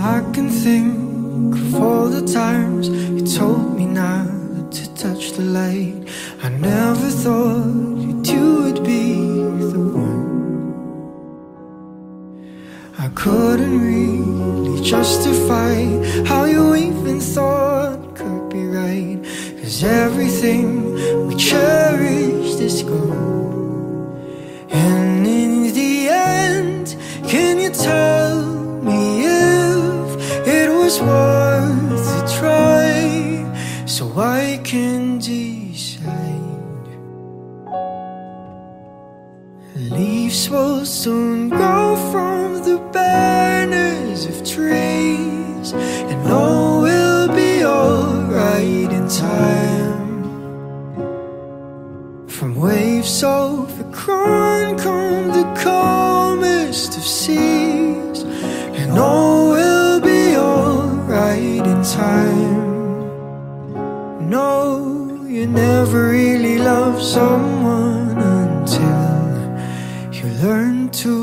I can think of all the times you told me not to touch the light. I never thought you two would be the one. I couldn't really justify how you even thought could be right, 'cause everything we cherished is gone. And in the end, can you tell me if it was worth a try, so I can decide? Leaves will soon grow from the barrenness of trees, and all will be alright in time. From waves overgrown come the calmest of seas, and all will be alright in time. No, you never really love someone until you learn to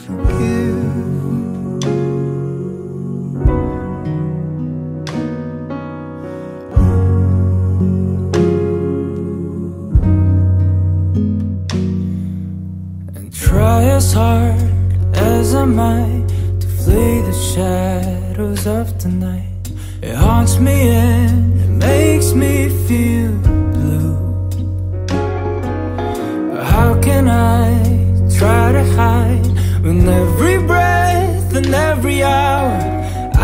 forgive. Try as hard as I might to flee the shadows of the night. It haunts me and it makes me feel blue. But how can I try to hide when every breath and every hour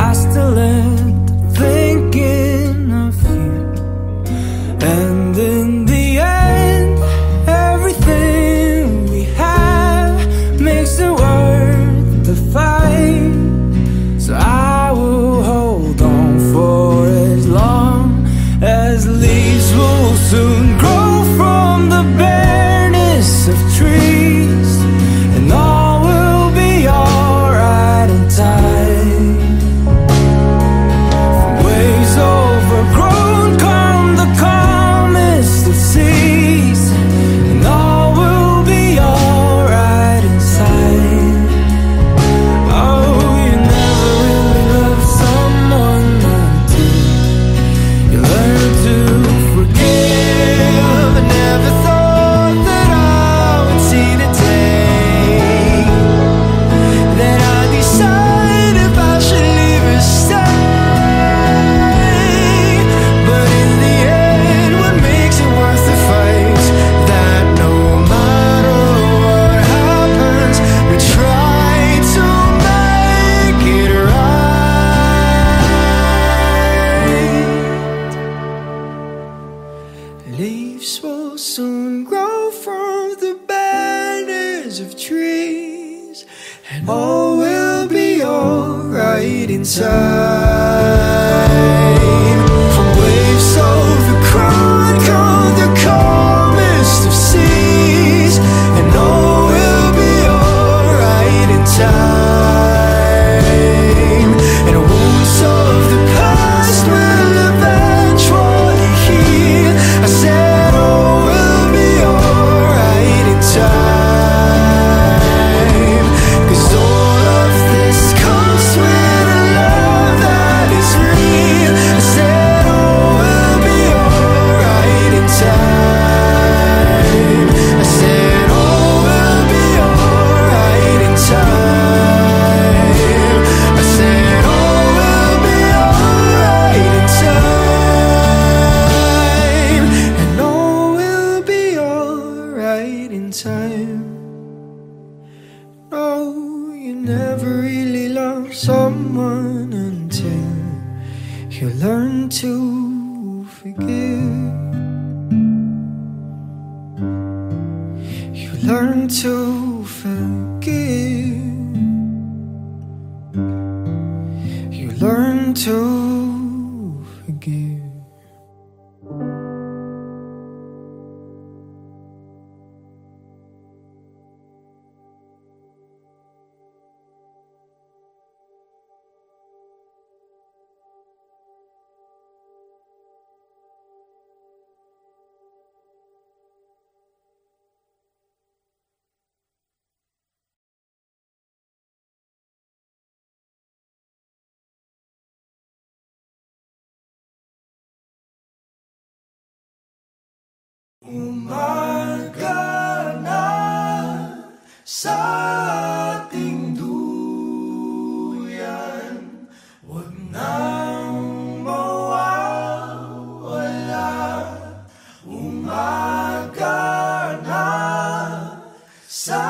I still end up thinking of you? And in the end, everything we have makes it worth the fight. So I will hold on for as long as leaves will soon grow from the barrenness of trees, and all will be alright in time. From waves overgrown come the calmest of seas, and all will be alright inside. Oh, you never really love someone until you learn to forgive. I never thought that I would see the day that I decide if I should leave or stay. But in the end, what makes it worth the fight? That no matter what happens, we try to make it right. Leaves will soon grow from the barrenness of trees, and all will be alright in time. From waves overgrown come the calmest of seas, and all will be alright in time. And wounds of the past will eventually heal. I said all will be alright in time, 'cause all of this comes with a love that is real. I said all will be alright in time. I said all will be alright in time. I said all will be alright in time, and all will be alright in time. No, you never really love someone until you learn to forgive. You learn to forgive. You learn to forgive. Umaga na sa ating duyan, huwag nang mawawala. Umaga na sa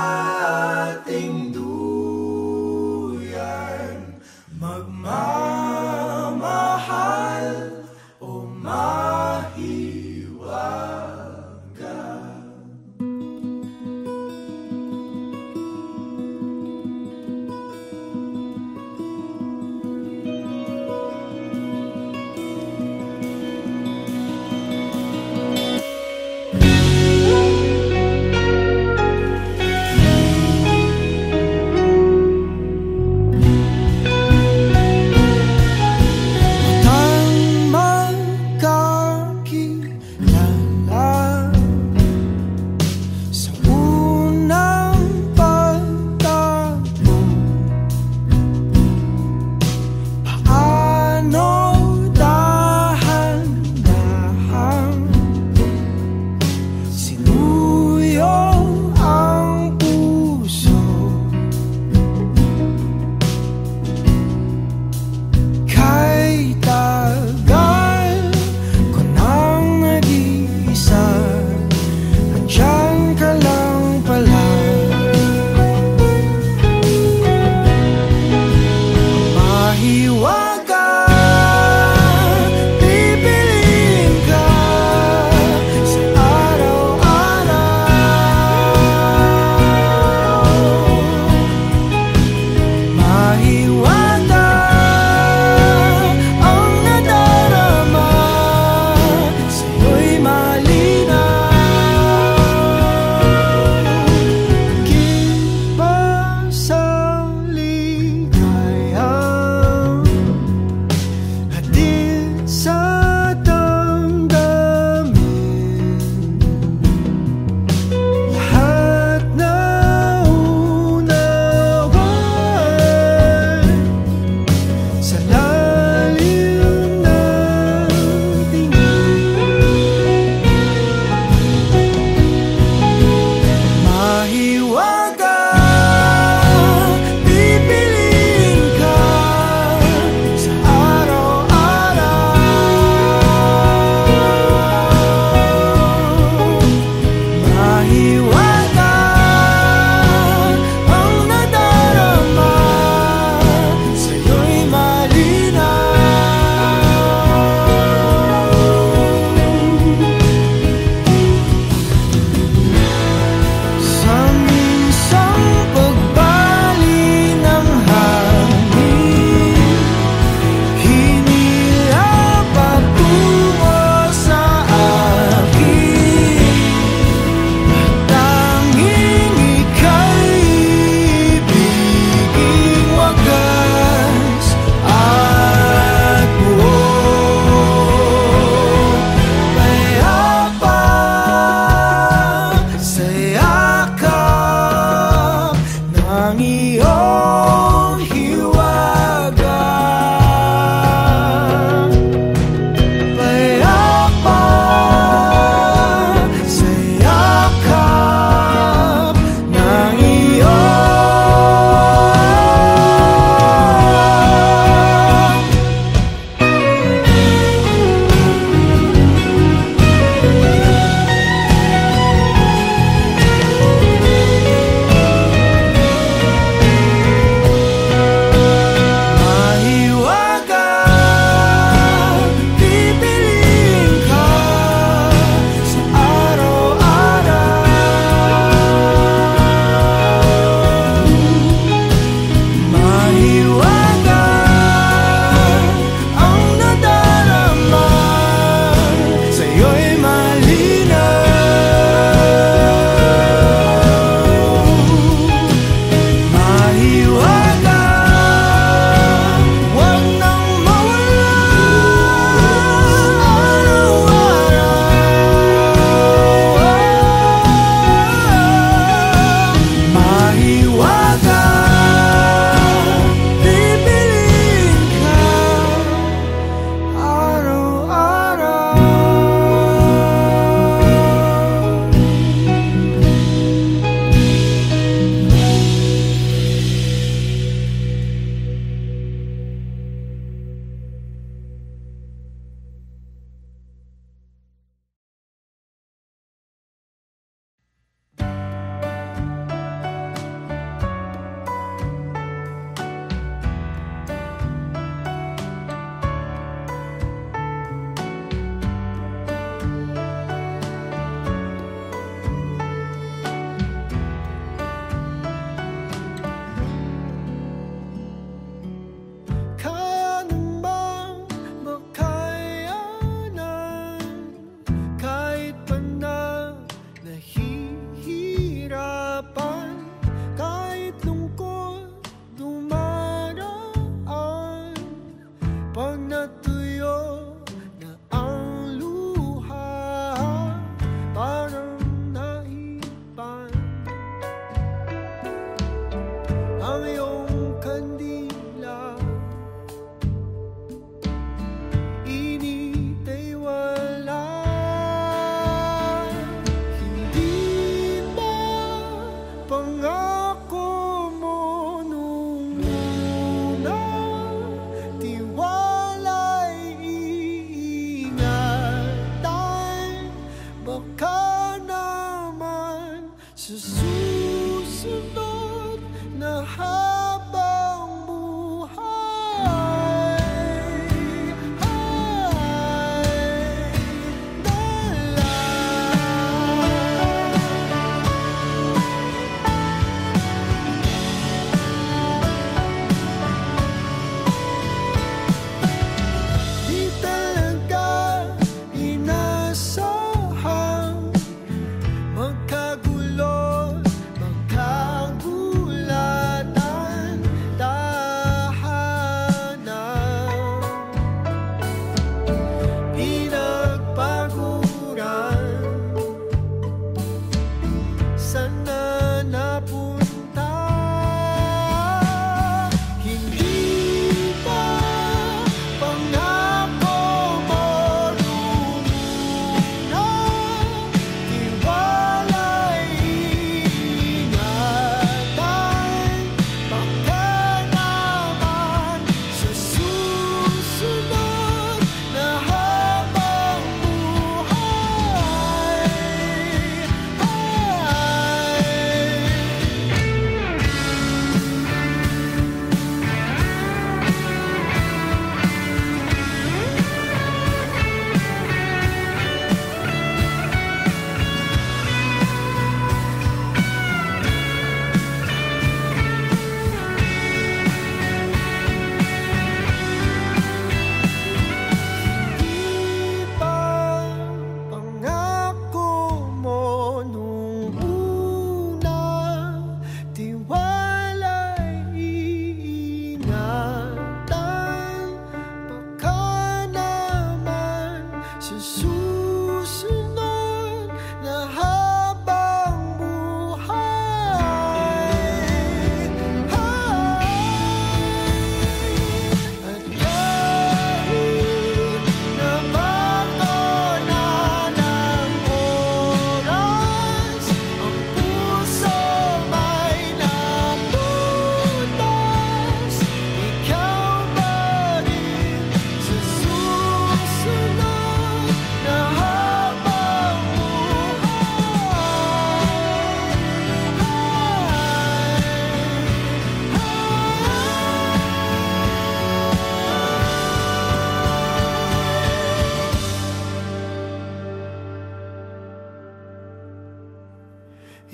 ating duyan, magmamahal o mahiwaga. Sa'yo'y malinaw.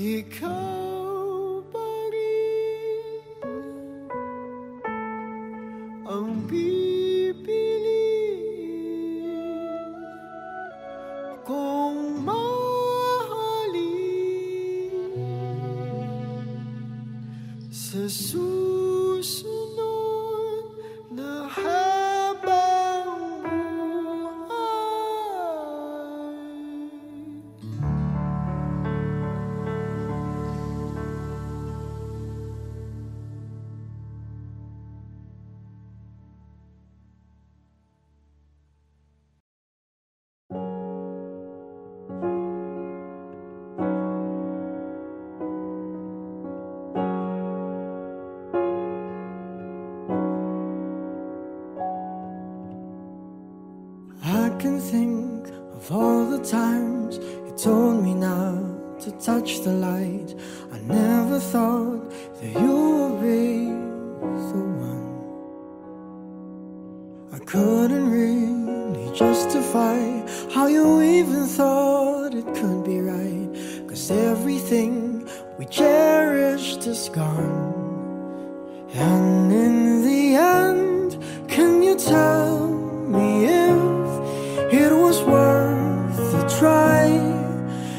ikaw pa rin ang pipiliin kong mahalin sa susunod na habang buhay. I can think of all the times you told me not to touch the light. I never thought that you would be the one. I couldn't really justify how you even thought it could be right, 'cause everything we cherished is gone. And in the end, can you tell me if it was worth a try,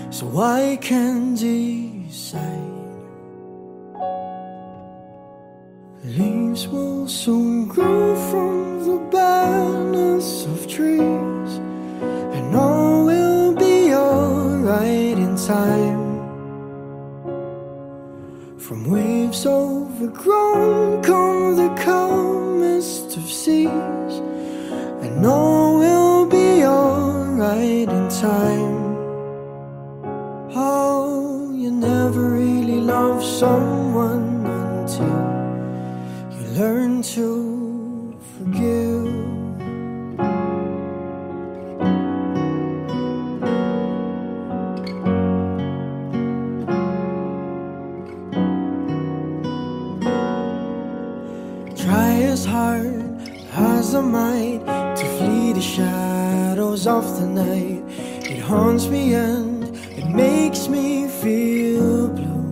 so I can decide? Leaves will soon grow from the barrenness of trees, and all will be alright in time. From waves overgrown come the calmest of seas, and all will be alright in time. Oh, you never really love someone until you learn to forgive. Try as hard as I might to flee the shadows of the night. It haunts me and it makes me feel blue.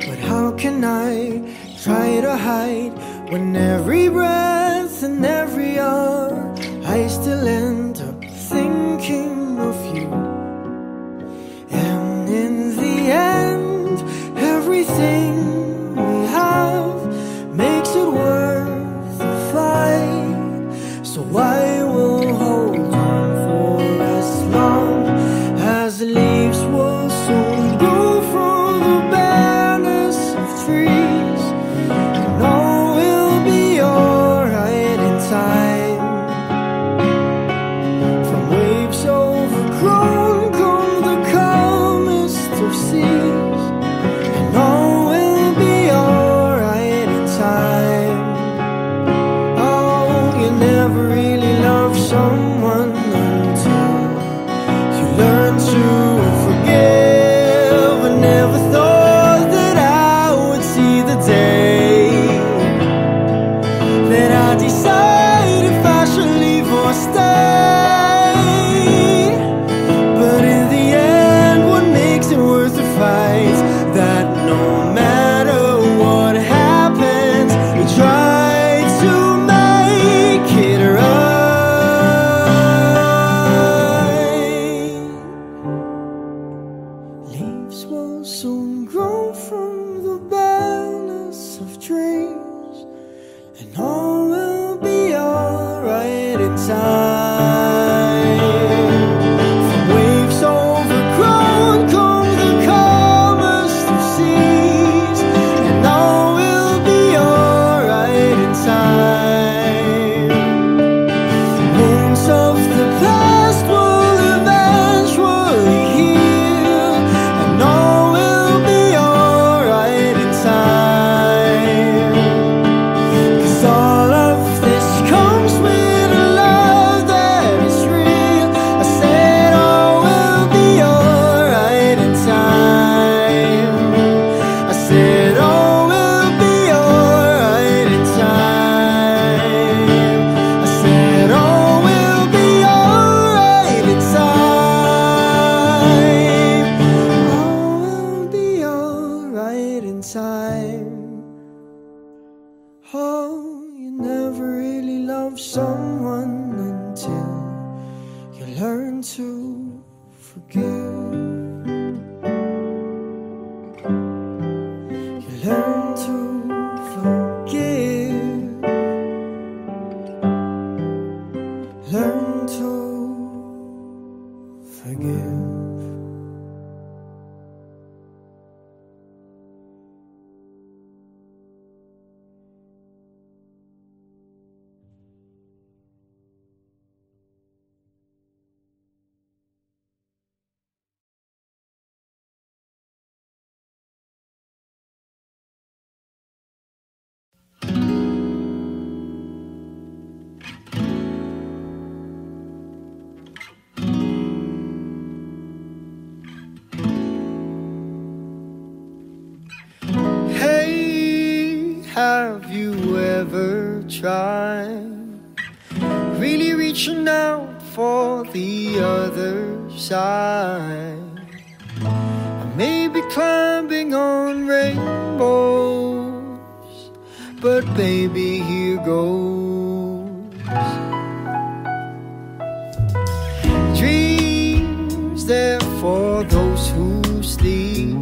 But how can I try to hide when every breath and every hour I still end up thinking of you? And in the end, everything we have makes it worth the fight. So I will hold on for as long as the leaves will soon grow from the barrenness of trees, and all will be alright in time. From waves overgrown come the calmest of seas, and all will be alright in time. Oh, you never really love someone until you learn to forgive. I never thought that I would see the day that I decide if I should leave or stay. But in the end, what makes it worth the fight? That no matter what happens, we try to make it right. Leaves will soon grow from the barrenness of trees, and all will be alright in time. From waves overgrown come the calmest of seas, and all will be alright in time. Wounds of the past will eventually heal, and all will be alright in time. 'Cause all of this comes with a love someone until you learn to forgive. You learn to forgive. Learn to forgive. Have you ever tried really reaching out for the other side? I may be climbing on rainbows, but baby, here goes. Dreams there for those who sleep.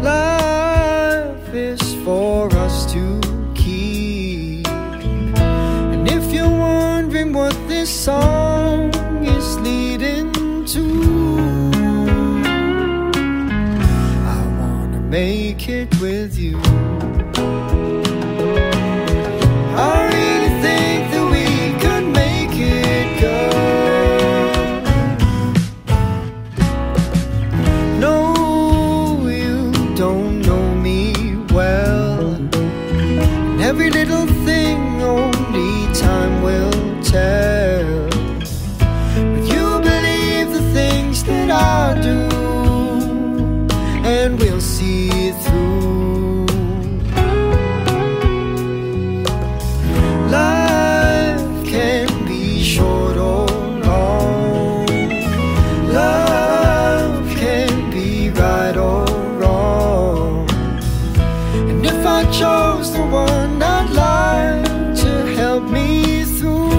Life is for us to keep. And if you're wondering what this song is leading to, I wanna make it with you. I really think that we could make it, girl. No, you don't know me well. Every little thing only time will tell. But you believe the things that I do, and we'll see it through. Life can be short or long. Love can be right or wrong. And if I chose the one I'd like to help me through,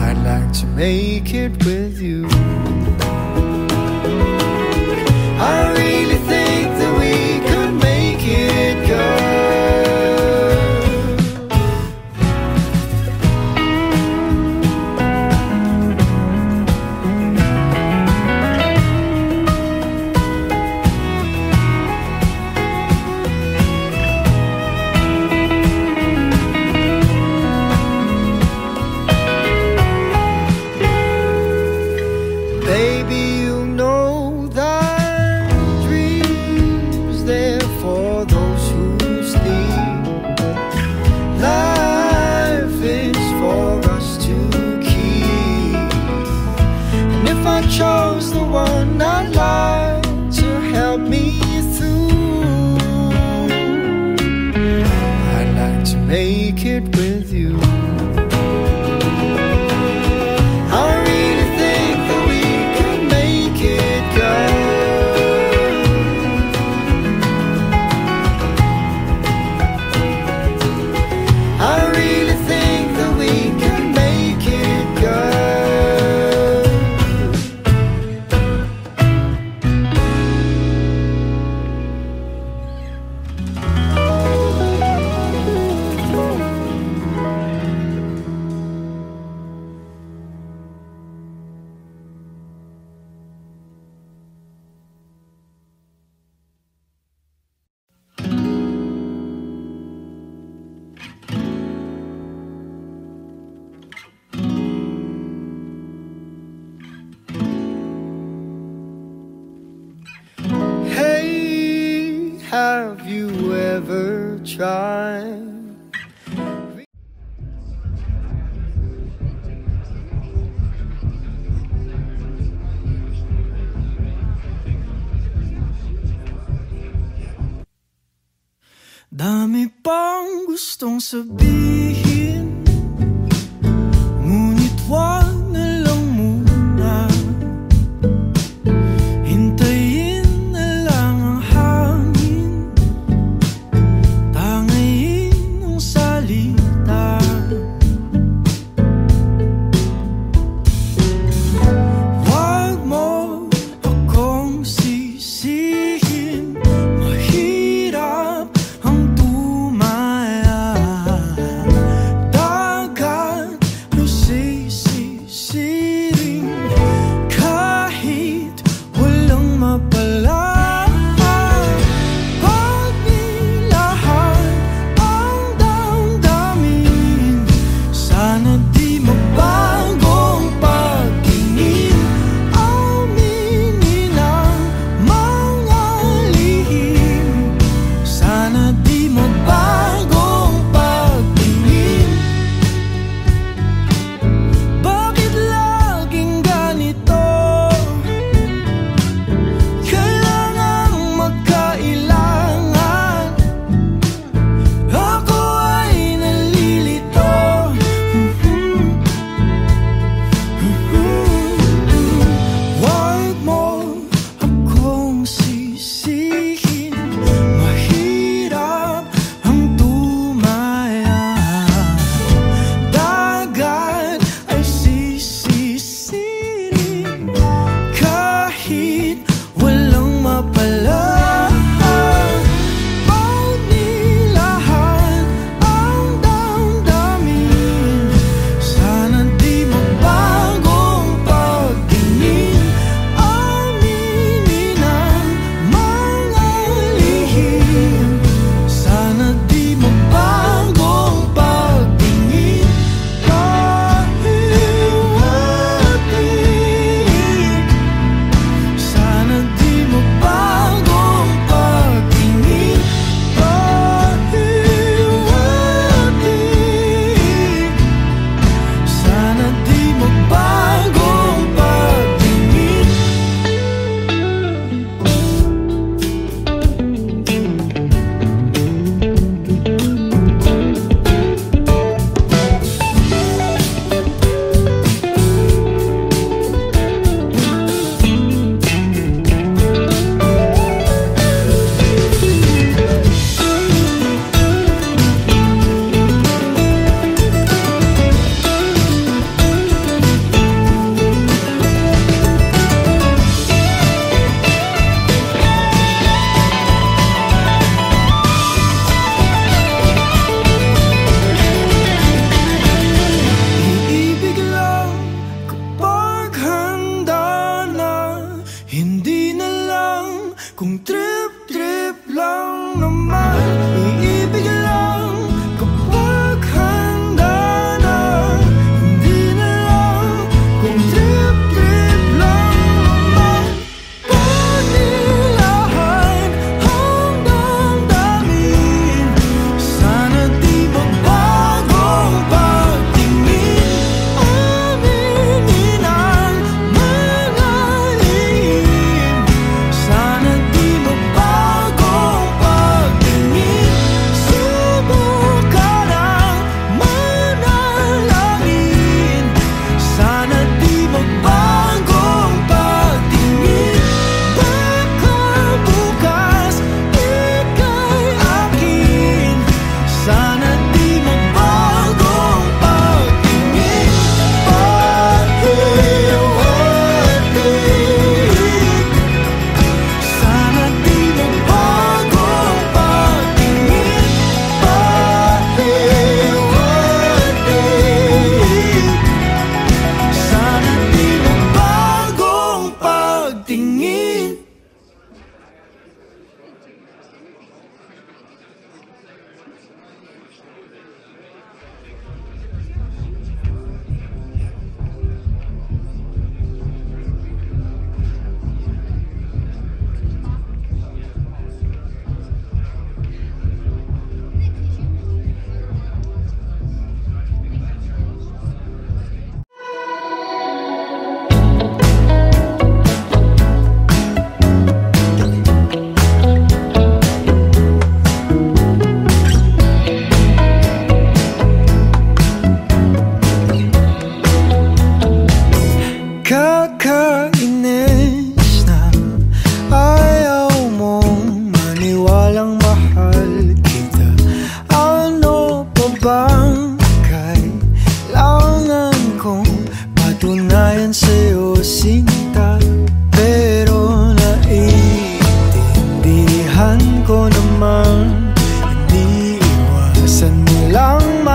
I'd like to make it with you. I really think that we could make it, girl. Baby, you know that dreams there for those who sleep. Life is for us to keep. And if I chose the one I'd like to help me through, I'd like to make it with you. I really think that we could make it, girl. I really think that we could make it, girl. Hey, have you ever tried? Dami pang gustong sabihin, ngunit wag na lang muna. Hintayin na lang ang hangin, tangayin ang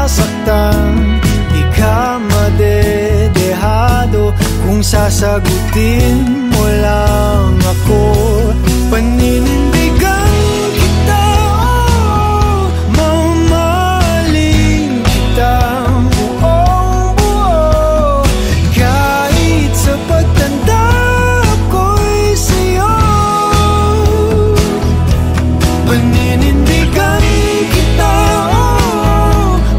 nasasaktan, di ka madedehado kung sasagutin mo lang ako. Paninindigan kita, mamahalin kita buong buo, kahit sa pagtanda ko'y sa'yo. Paninindigan kita,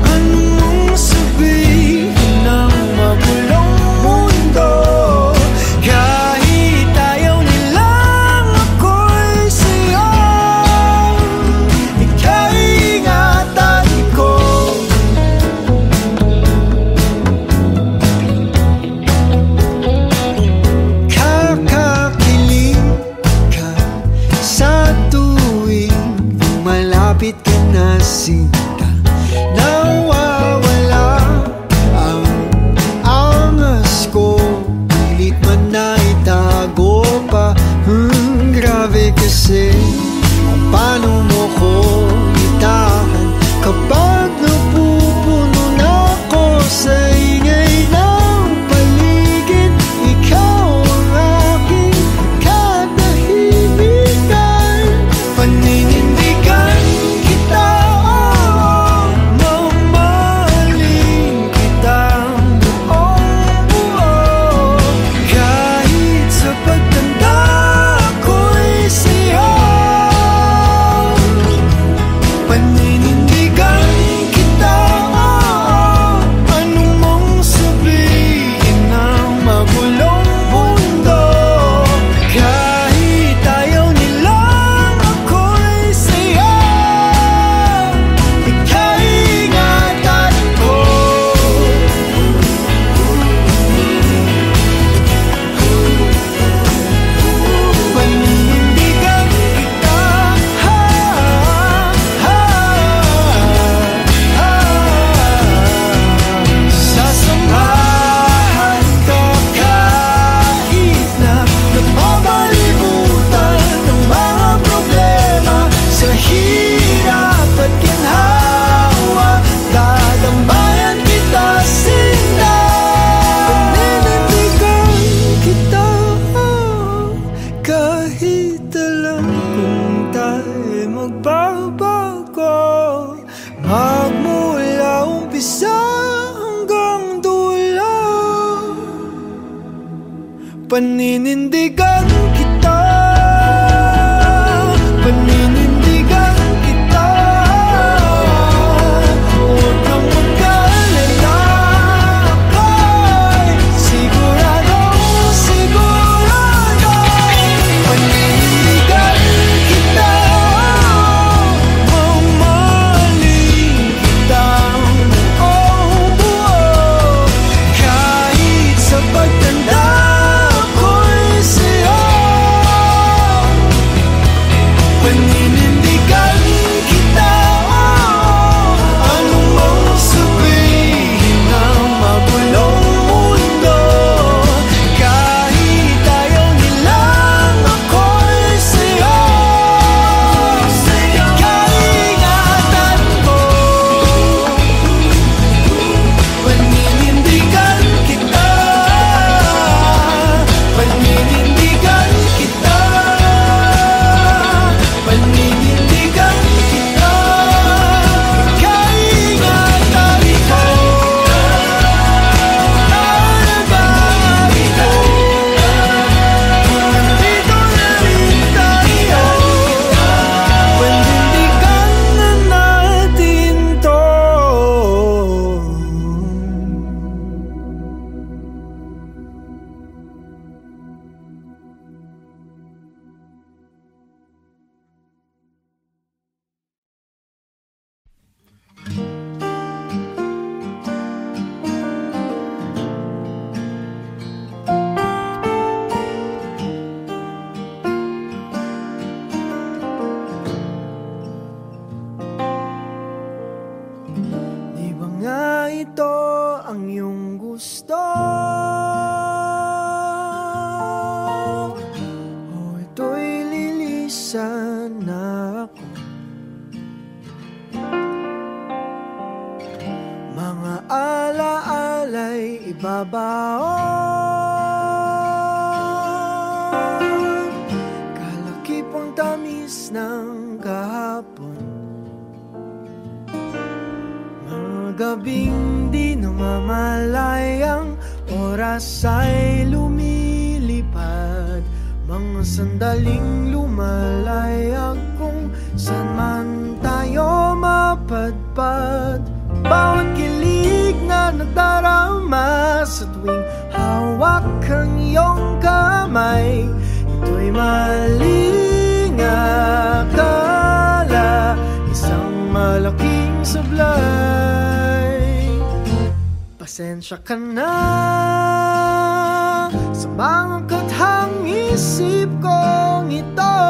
anong sabihin ng magulong mundo, kahit ayaw nilang ako'y sa'yo. Ika'y ingatan ko. Kakakilig ka sa tuwing malapit ka na, sinta. Nawawala ang angas ko, pilit man na itago pa. Grabe kasi kung paano mo ko itahan kapag napupuno na ako sa ingay ng paligid. Ikaw ang aking katahimikan. Paninindigan kita, mamahalin kita buong buo, kahit sa pagtanda ko'y sa'yo. Paninindigan kita, anong mong sabihin ng magulong mundo, kahit ayaw nilang ako'y sa'yo. Ika'y ingatan ko. Paninindigan kita, sasamahan ka kahit na napapalibutan ng mga problema. Sa hirap at ginhawa, dadambayan kita, sinta. Paninindigan kita, kahit alam kung tayo magbabago, magmula umpisa hanggang dulo. Paninindigan kita, paninindigan kita. Huwag kang mag-alala, ako'y siguradong sigurado. Paninindigan kita, mamahalin kita buong buo, kahit sa pagtanda ko'y sa'yo. Paninindigan kita, anong mong sabihin ng magulong mundo, kahit ayaw nilang ako'y sa'yo. Ika'y ingatan ko. Paninindigan kita, paninindigan kita, paninindigan kita. Ika'y ingatan ko. Alagaan ko. Nandito na rin tayo. Panindigan na natin to. Di ba nga ito ang iyong gusto? O ito'y lilisan na ako? nagbabaon, kalakip ang tamis ng kahapon. Mga gabing di namamalayang oras ay lumilipad, mga sandaling lumalayag kung saan man tayo mapadpad. Bawat kilig na nagdarama sa tuwing hawak ang iyong kamay, ito'y maling akala, isang malaking sablay. Pasensya ka na sa mga kathang isip kong ito,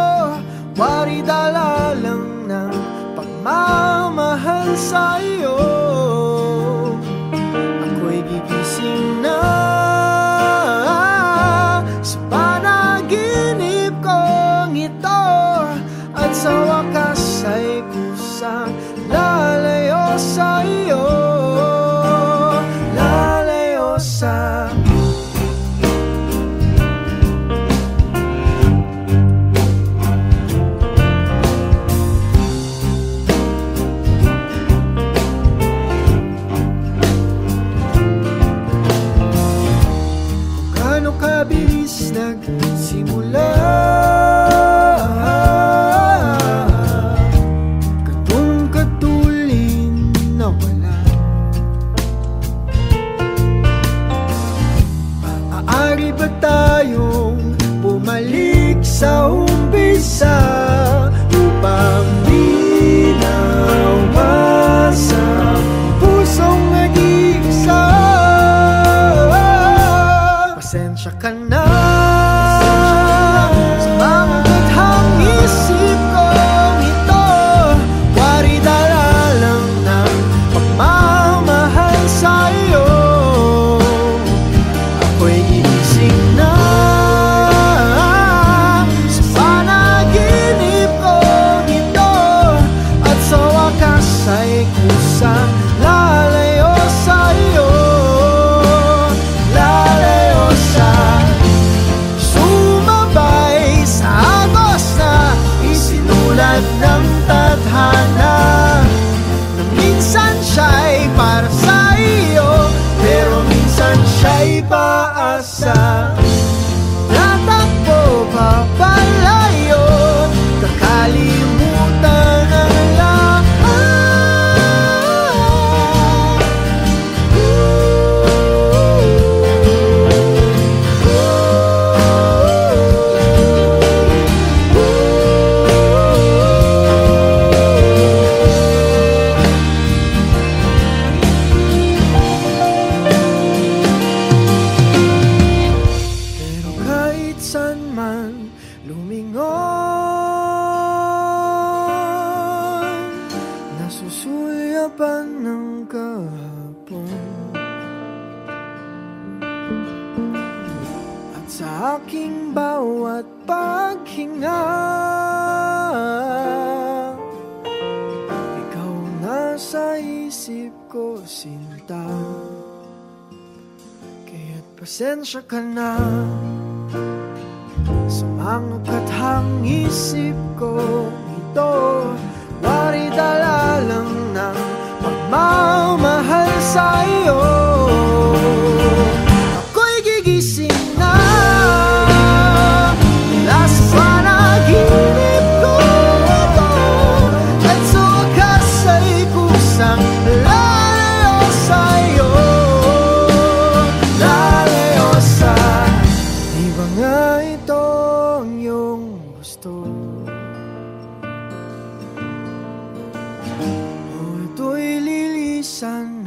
wari dala lang ng pagmamahal sa'yo. Ako'y gigising na sa panaginip kong ito, at sa wakas ay kusang lalayo sa'yo, lalayo sa kabilis nagsimula, katong katulin na wala. Maaari ba tayong bumalik sa umpisa upang di na umasa pusong nag-iisa? Pasensya ka na sa mga kathang isip kong ito, wari dala lang ng pagmamahal sa'yo. Ako'y gigising na sa panaginip kong ito, at sa wakas ay kusang lalayo sa'yo, sumabay sa agos na isinulat ng tadhana, na minsan siya'y para sa iyo, pero minsan siya'y paasa. Tatakbo papalayo, kakalimutan ang lahat. Nasusulyapan ng kahapon, at sa aking bawat paghinga, ikaw nasa isip ko, sinta. Kaya't pasensya ka na sa mga kathang isip ko ito, wari dala lang ng pagmamahal sa'yo. Ako'y gigising na mula sa panaginip ko ito, at sa wakas ay kusang lalayo sa'yo, lalayo sa di ba nga ito ang iyong gusto? O ito'y lilisan